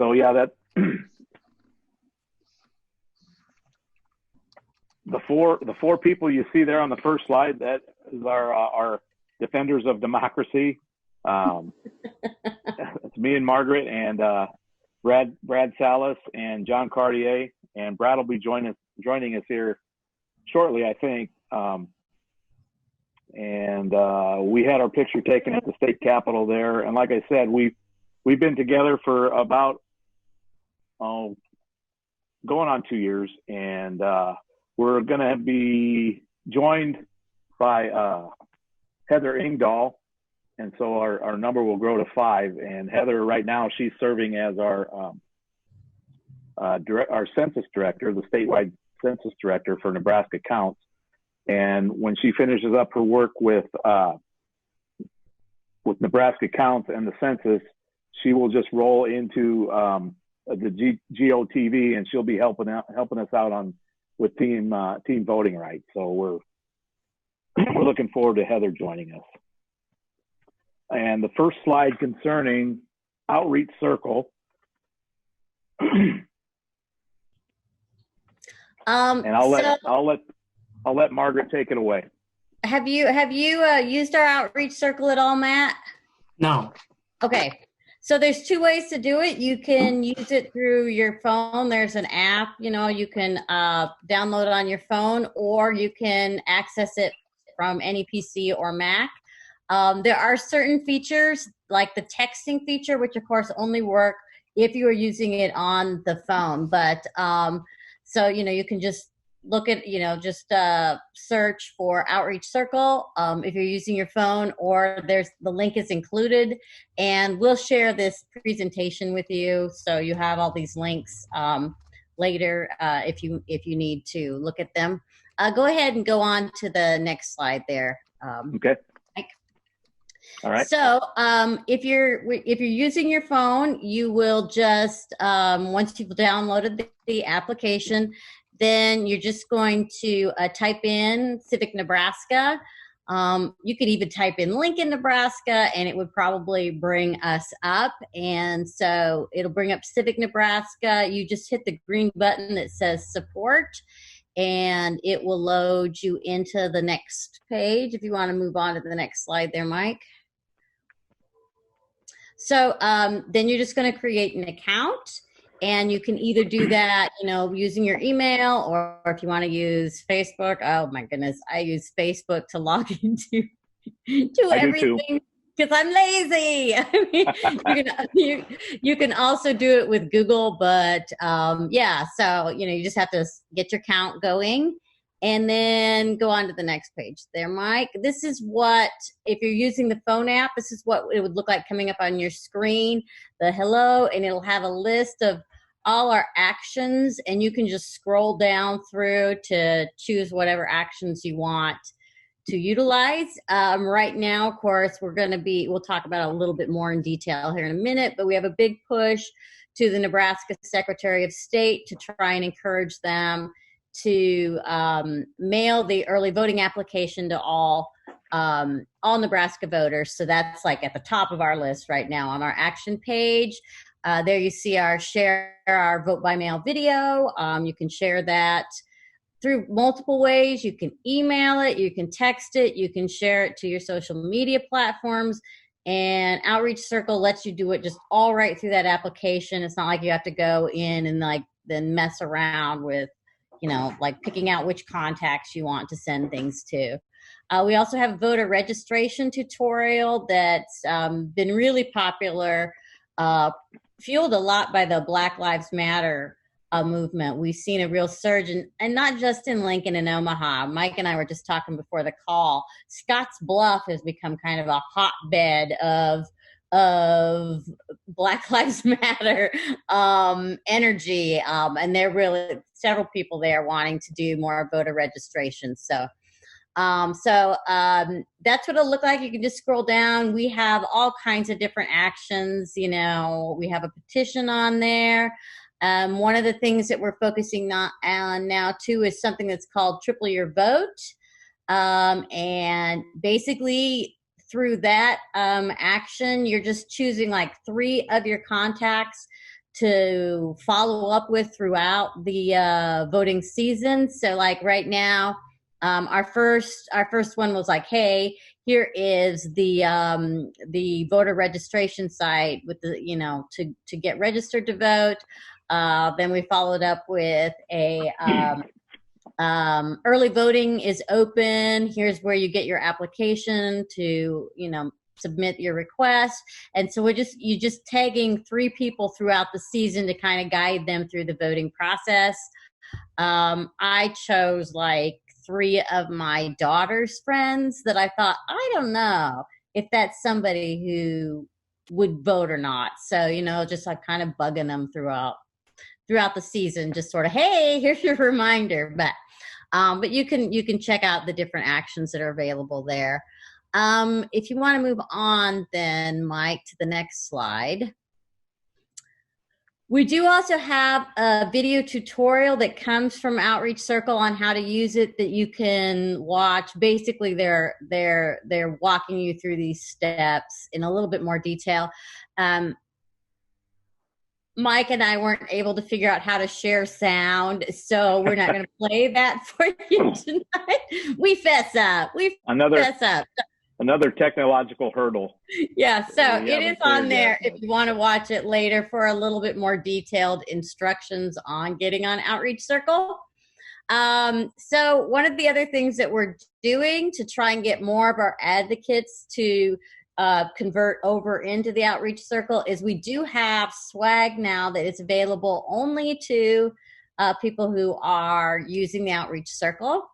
So yeah, that the four people you see there on the first slide, that is our defenders of democracy. It's me and Margaret and Brad Salas and John Cartier, and Brad will be joining us here shortly, I think. And we had our picture taken at the state capitol there, and like I said, we've been together for about going on 2 years, and we're going to be joined by Heather Ingdahl, and so our number will grow to 5. And Heather, right now, she's serving as our census director, the statewide census director for Nebraska Counts. And when she finishes up her work with Nebraska Counts and the census, she will just roll into the GOTV, and she'll be helping us out with team voting rights. So we're looking forward to Heather joining us. And the first slide concerning Outreach Circle. And I'll let Margaret take it away. Have you used our Outreach Circle at all, Matt? No. Okay. So there's 2 ways to do it. You can use it through your phone. There's an app, you can download it on your phone, or you can access it from any PC or Mac. There are certain features like the texting feature, which of course only work if you are using it on the phone. But so, you can just look at, search for Outreach Circle if you're using your phone, or the link is included, and we'll share this presentation with you, so you have all these links later if you need to look at them. Go ahead and go on to the next slide there. Okay. Mike. All right. So if you're using your phone, you will just once you've downloaded the application, then you're just going to type in Civic Nebraska. You could even type in Lincoln, Nebraska, and it would probably bring us up. And so it'll bring up Civic Nebraska. You just hit the green button that says support, and it will load you into the next page. If you want to move on to the next slide there, Mike. So then you're just going to create an account. And you can either do that, using your email, or if you want to use Facebook. Oh my goodness, I use Facebook to log into everything because I'm lazy. I mean, you can also do it with Google, but yeah. So you just have to get your account going, and then go on to the next page there, Mike. This is what, if you're using the phone app, this is what it would look like coming up on your screen. The hello, and it'll have a list of all our actions, and you can just scroll down through to choose whatever actions you want to utilize. Right now, of course, we'll talk about it a little bit more in detail here in a minute, but we have a big push to the Nebraska Secretary of State to try and encourage them to mail the early voting application to all Nebraska voters. So that's like at the top of our list right now on our action page. There you see our vote by mail video. You can share that through multiple ways. You can email it, you can text it, you can share it to your social media platforms, and Outreach Circle lets you do it just all right through that application. It's not like you have to go in and then mess around with, picking out which contacts you want to send things to. We also have a voter registration tutorial that's been really popular, fueled a lot by the Black Lives Matter movement. We've seen a real surge, and not just in Lincoln and Omaha. Mike and I were just talking before the call. Scotts Bluff has become kind of a hotbed of Black Lives Matter energy, and there are really several people there wanting to do more voter registration. So that's what it'll look like. You can just scroll down. We have all kinds of different actions. We have a petition on there. One of the things that we're focusing on now too is something that's called Triple Your Vote. And basically through that action, you're just choosing like 3 of your contacts to follow up with throughout the voting season. So like right now, our first one was like, hey, here is the voter registration site with the, you know, to get registered to vote. Then we followed up with a early voting is open. Here's where you get your application to, you know, submit your request. And so you're just tagging 3 people throughout the season to kind of guide them through the voting process. I chose like 3 of my daughter's friends that I thought, I don't know if that's somebody who would vote or not. So, you know, just like kind of bugging them throughout the season, just sort of, hey, here's your reminder. But you can check out the different actions that are available there. If you want to move on then, Mike, to the next slide. We do also have a video tutorial that comes from Outreach Circle on how to use it that you can watch. Basically, they're walking you through these steps in a little bit more detail. Mike and I weren't able to figure out how to share sound, so we're not going to play that for you tonight. We fess up. Fess up. Another technological hurdle. Yeah, so it is on there if you want to watch it later for a little bit more detailed instructions on getting on Outreach Circle. So one of the other things that we're doing to try and get more of our advocates to convert over into the Outreach Circle is we do have swag now that is available only to people who are using the Outreach Circle.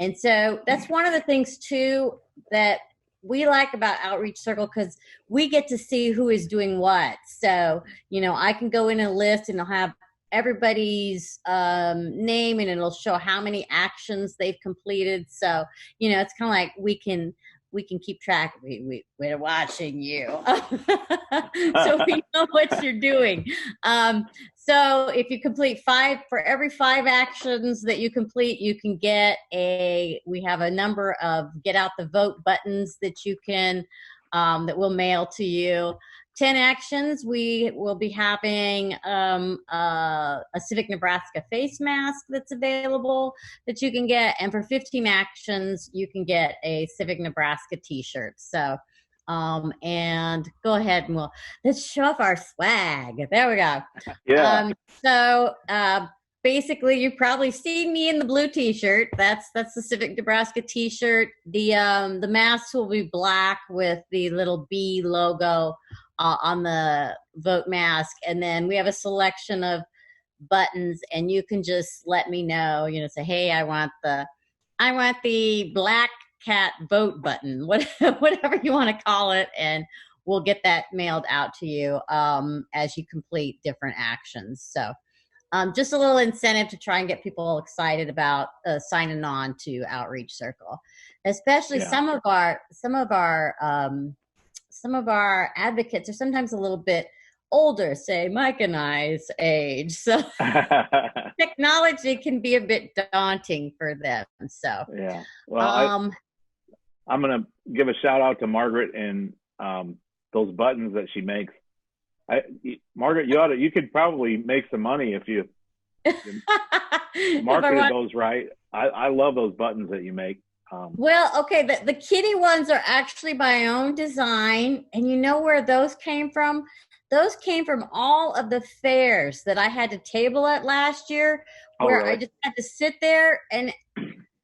And so that's one of the things too that we like about Outreach Circle, because we get to see who is doing what. So, you know, I can go in a list and I'll have everybody's name, and it'll show how many actions they've completed. So, you know, it's kind of like we can keep track. We're watching you. So we know what you're doing. So if you complete 5, for every 5 actions that you complete, you can get we have a number of get out the vote buttons that you can, that we'll mail to you. 10 actions, we will be having a Civic Nebraska face mask that's available that you can get. And for 15 actions, you can get a Civic Nebraska t-shirt. So, and go ahead and let's show off our swag. There we go. Yeah. So basically, you've probably seen me in the blue t-shirt. That's the Civic Nebraska t-shirt. The masks will be black with the little B logo on the vote mask, and then we have a selection of buttons, and you can just let me know, you know, say, hey, I want the black cat vote button, whatever you want to call it, and we'll get that mailed out to you as you complete different actions. So just a little incentive to try and get people excited about signing on to Outreach Circle, especially some of our advocates are sometimes a little bit older, say Mike and I's age. So technology can be a bit daunting for them. So yeah. Well, I'm going to give a shout out to Margaret and those buttons that she makes. Margaret, you could probably make some money if you marketed those right. I love those buttons that you make. Well, okay, the kitty ones are actually my own design, and you know where those came from? Those came from all of the fairs that I had to table at last year, where really? I just had to sit there, and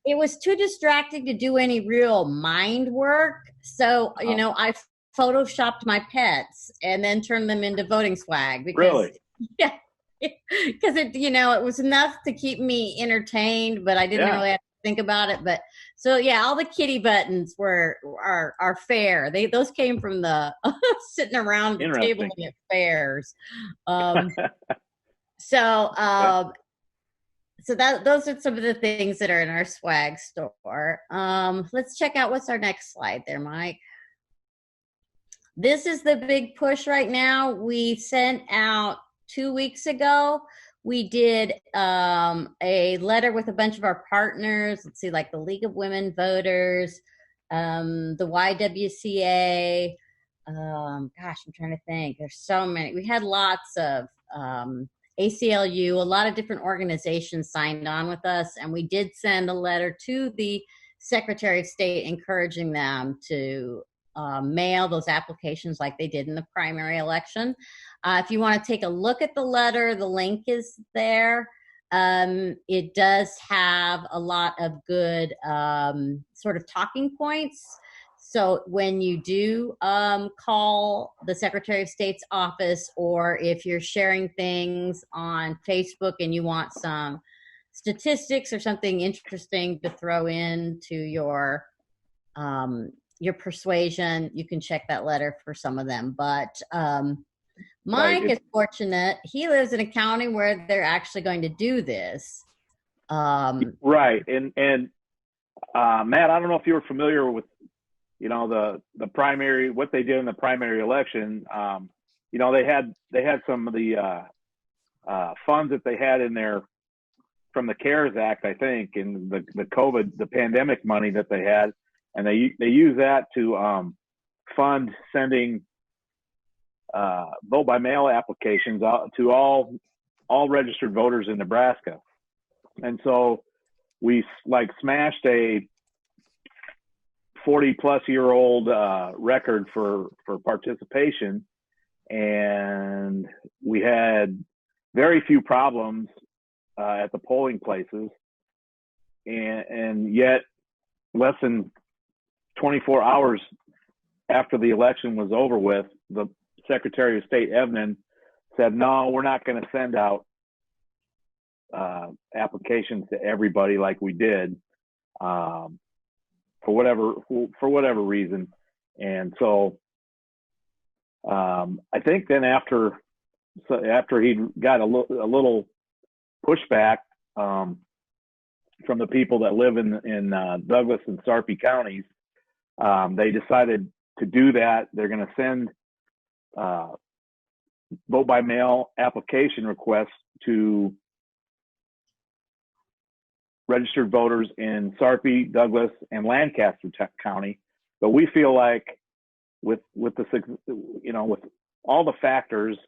it was too distracting to do any real mind work. So, you know, I photoshopped my pets and then turned them into voting swag. Because, really? Yeah. Because it was enough to keep me entertained, but I didn't really have to think about it. But so yeah, all the kitty buttons are fair. Those came from the sitting around the table at fairs. So those are some of the things that are in our swag store. Let's check out what's our next slide there, Mike. This is the big push right now. We sent out 2 weeks ago. We did a letter with a bunch of our partners. Let's see, like the League of Women Voters, the YWCA. Gosh, I'm trying to think. There's so many. We had lots of ACLU, a lot of different organizations signed on with us, and we did send a letter to the Secretary of State encouraging them to mail those applications like they did in the primary election. If you want to take a look at the letter, the link is there. It does have a lot of good sort of talking points. So when you do call the Secretary of State's office, or if you're sharing things on Facebook and you want some statistics or something interesting to throw into your persuasion, you can check that letter for some of them. But Mike is fortunate. He lives in a county where they're actually going to do this. Right. And Matt, I don't know if you were familiar with, the primary, what they did in the primary election. They had some of the funds that they had in there from the CARES Act, I think, and the pandemic money that they had, and they use that to fund sending vote by mail applications out to all registered voters in Nebraska. And so we smashed a 40-plus-year-old record for participation, and we had very few problems at the polling places, and yet less than 24 hours after the election was over with, the Secretary of State Evnen said, no, we're not going to send out applications to everybody like we did for whatever reason. And so I think then after he got a little pushback from the people that live in Douglas and Sarpy counties, they decided to do that. They're going to send vote by mail application requests to registered voters in Sarpy, Douglas, and Lancaster County. But we feel like with all the factors,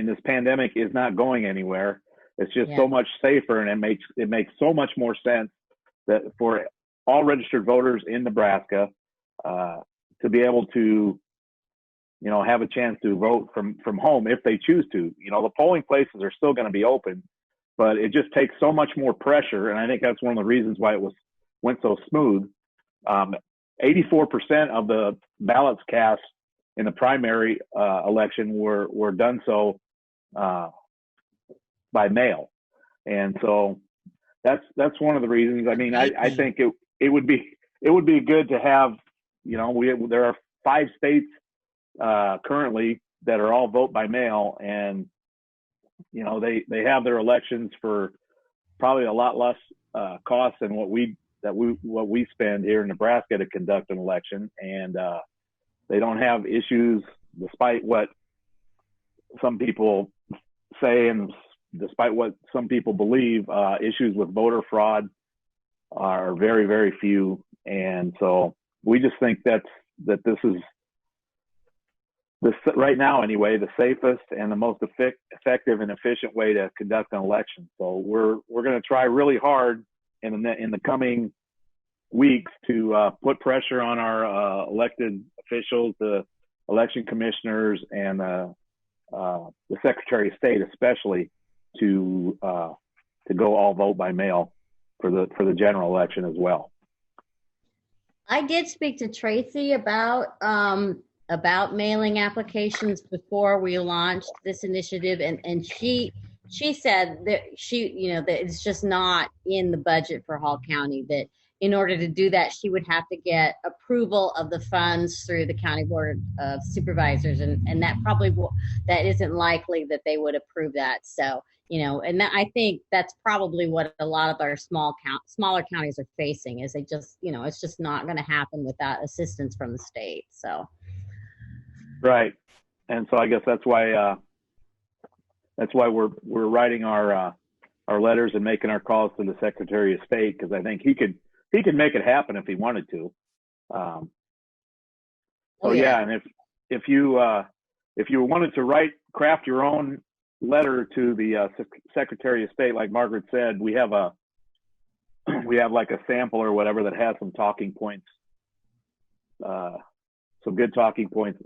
this pandemic is not going anywhere. It's just so much safer, and it makes so much more sense that for all registered voters in Nebraska to be able to, have a chance to vote from home if they choose to. The polling places are still going to be open, but it just takes so much more pressure, and I think that's one of the reasons why it went so smooth. 84% of the ballots cast in the primary election were done so by mail, and so that's one of the reasons. I mean, I think it would be good to have, there are 5 states currently that are all vote by mail, and they have their elections for probably a lot less cost than what we spend here in Nebraska to conduct an election, and they don't have issues, despite what some people say and despite what some people believe. Issues with voter fraud are very, very few, and so we just think that this is right now anyway, the safest and the most effective and efficient way to conduct an election. So we're going to try really hard in the coming weeks to put pressure on our elected officials, the election commissioners, and the Secretary of State especially, to go all vote by mail for the general election as well. I did speak to Tracy about mailing applications before we launched this initiative, and she said that that it's just not in the budget for Hall County, that in order to do that she would have to get approval of the funds through the County Board of Supervisors, and that that isn't likely that they would approve that. So and I think that's probably what a lot of our smaller counties are facing, is they just it's just not going to happen without assistance from the state. So right, and so I guess that's why we're writing our letters and making our calls to the Secretary of State, because I think he could make it happen if he wanted to. And if you if you wanted to craft your own letter to the Secretary of State, like Margaret said, we have like a sample or whatever that has some talking points, some good talking points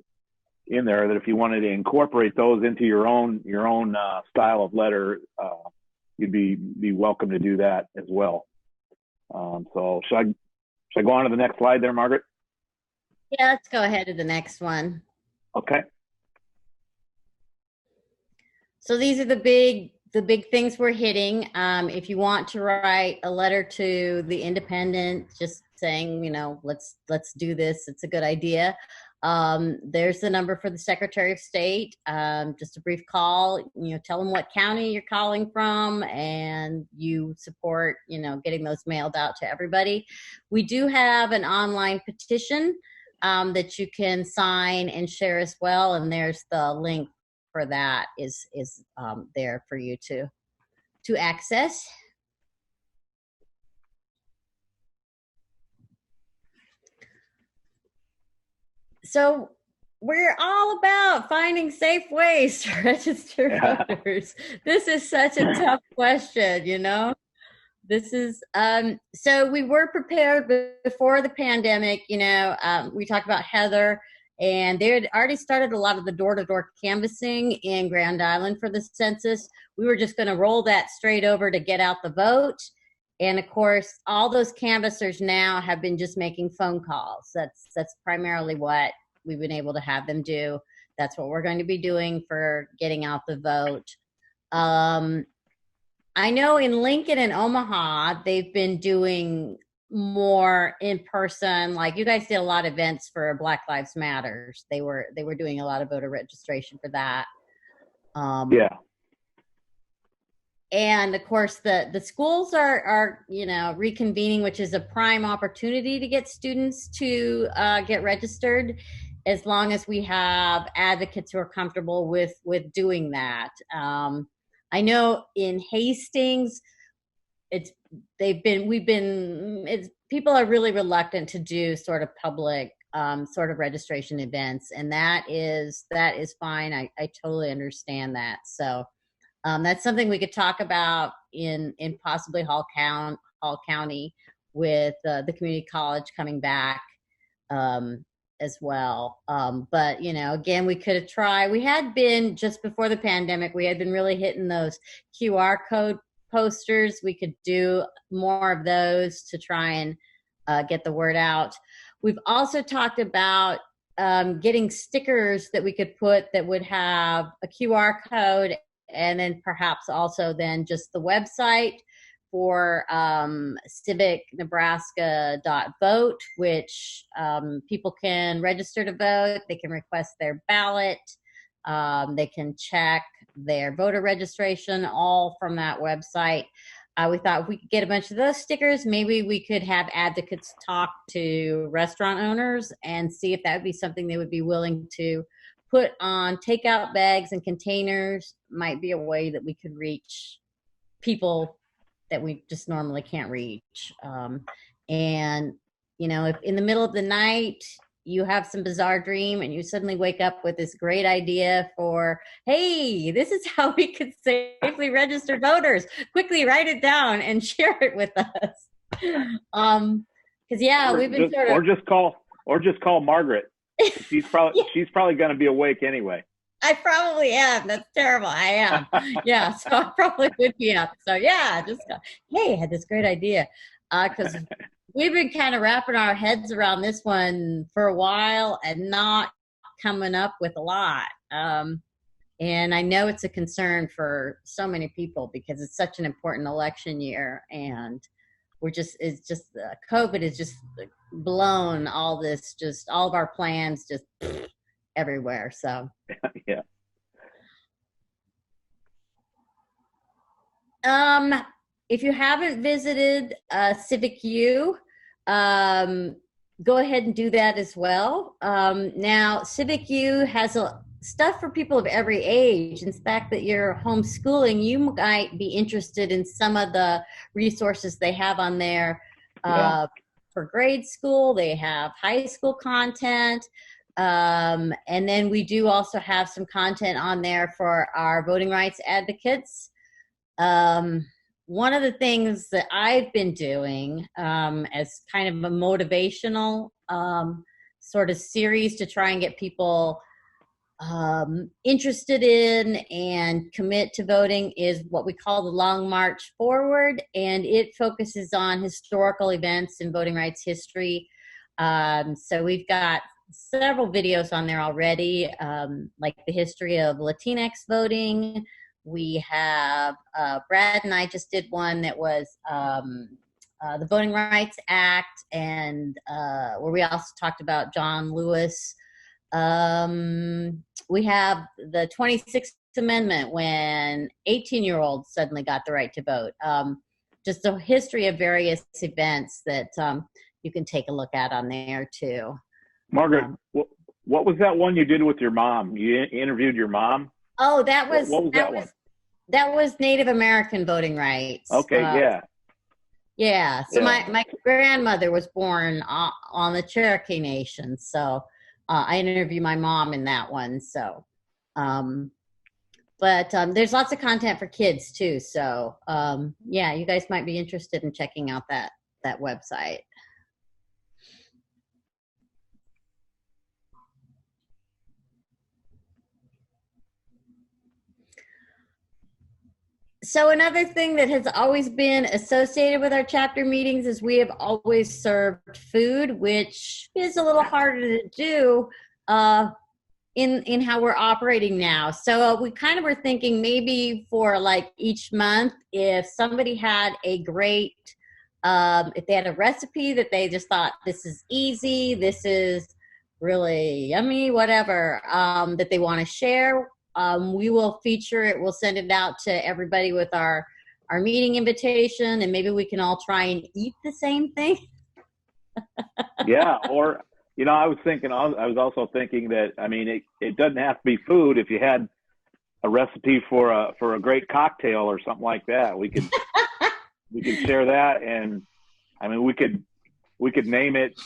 in there, that if you wanted to incorporate those into your own style of letter, you'd be welcome to do that as well. So should I go on to the next slide there, Margaret? Yeah, let's go ahead to the next one. Okay. So these are the big things we're hitting. If you want to write a letter to the Independent, just saying, let's do this, it's a good idea. There's the number for the Secretary of State. Just a brief call, tell them what county you're calling from, and you support, getting those mailed out to everybody. We do have an online petition that you can sign and share as well, and there's the link for that is there for you to access. So we're all about finding safe ways to register voters. This is such a tough question, This is so we were prepared before the pandemic. We talked about Heather, and they had already started a lot of the door-to-door canvassing in Grand Island for the census. We were just going to roll that straight over to get out the vote. And of course, all those canvassers now have been just making phone calls. That's primarily what we've been able to have them do. That's what we're going to be doing for getting out the vote. I know in Lincoln and Omaha, they've been doing more in person. Like you guys did a lot of events for Black Lives Matters. They were doing a lot of voter registration for that. Yeah. And of course, the schools are reconvening, which is a prime opportunity to get students to get registered, as long as we have advocates who are comfortable with doing that. I know in Hastings, people are really reluctant to do sort of public sort of registration events, and that is fine. I totally understand that. So that's something we could talk about in possibly Hall County with the community college coming back as well. But again, we could have tried. We had been, just before the pandemic, we had been really hitting those QR code posters. We could do more of those to try and get the word out. We've also talked about getting stickers that we could put that would have a QR code, and then perhaps also then just the website for civicnebraska.vote, which people can register to vote. They can request their ballot. They can check their voter registration, all from that website. We thought if we could get a bunch of those stickers, maybe we could have advocates talk to restaurant owners and see if that would be something they would be willing to put on takeout bags and containers. Might be a way that we could reach people that we just normally can't reach. And, if in the middle of the night you have some bizarre dream and you suddenly wake up with this great idea for, hey, this is how we could safely register voters, quickly write it down and share it with us. Because we've been or just call Margaret. She's probably going to be awake anyway. I probably am. That's terrible. I am. Yeah. So I probably would be up. So yeah, just go, hey, I had this great idea. Because we've been kind of wrapping our heads around this one for a while and not coming up with a lot. And I know it's a concern for so many people because it's such an important election year, and COVID has just blown all this, just all of our plans just everywhere. So yeah. If you haven't visited Civic U, go ahead and do that as well. Now, Civic U has stuff for people of every age. In fact, that you're homeschooling, you might be interested in some of the resources they have on there for grade school. They have high school content. And then we do also have some content on there for our voting rights advocates. One of the things that I've been doing as kind of a motivational sort of series to try and get people interested in and commit to voting is what we call the Long March Forward, and it focuses on historical events in voting rights history. So we've got several videos on there already, like the history of Latinx voting. We have Brad and I just did one that was the Voting Rights Act, and where we also talked about John Lewis. We have the 26th Amendment when 18-year-olds suddenly got the right to vote. Just a history of various events that you can take a look at on there too. Margaret, what was that one you did with your mom? You interviewed your mom? Oh, that was what was that one? That was Native American voting rights. Okay, yeah. Yeah. So my grandmother was born on the Cherokee Nation, so I interviewed my mom in that one. So, but there's lots of content for kids too. So, yeah, you guys might be interested in checking out that website. So another thing that has always been associated with our chapter meetings is we have always served food, which is a little harder to do in how we're operating now. So we kind of were thinking maybe for like each month, if somebody had a great, if they had a recipe that they just thought this is easy, this is really yummy, whatever, that they want to share, we will feature it. We'll send it out to everybody with our meeting invitation, and maybe we can all try and eat the same thing. Yeah, or I was also thinking that it doesn't have to be food. If you had a recipe for a great cocktail or something like that, we could share that, and we could name it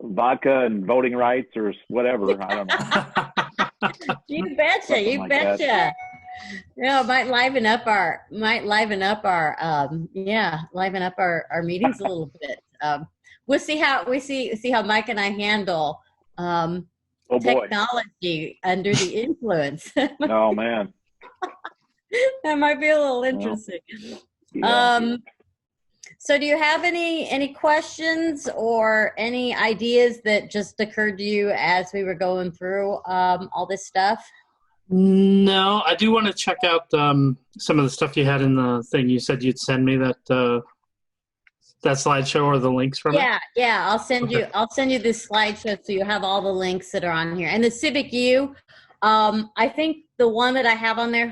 vodka and voting rights or whatever. I don't know. You betcha. You betcha. It might liven up our meetings a little bit. We'll see how Mike and I handle technology under the influence. Oh man. That might be a little interesting. Yeah. So do you have any questions or any ideas that just occurred to you as we were going through all this stuff? No, I do want to check out some of the stuff you had in the thing. You said you'd send me that slideshow or the links from it? Yeah. I'll send you this slideshow so you have all the links that are on here. And the Civic U, I think the one that I have on there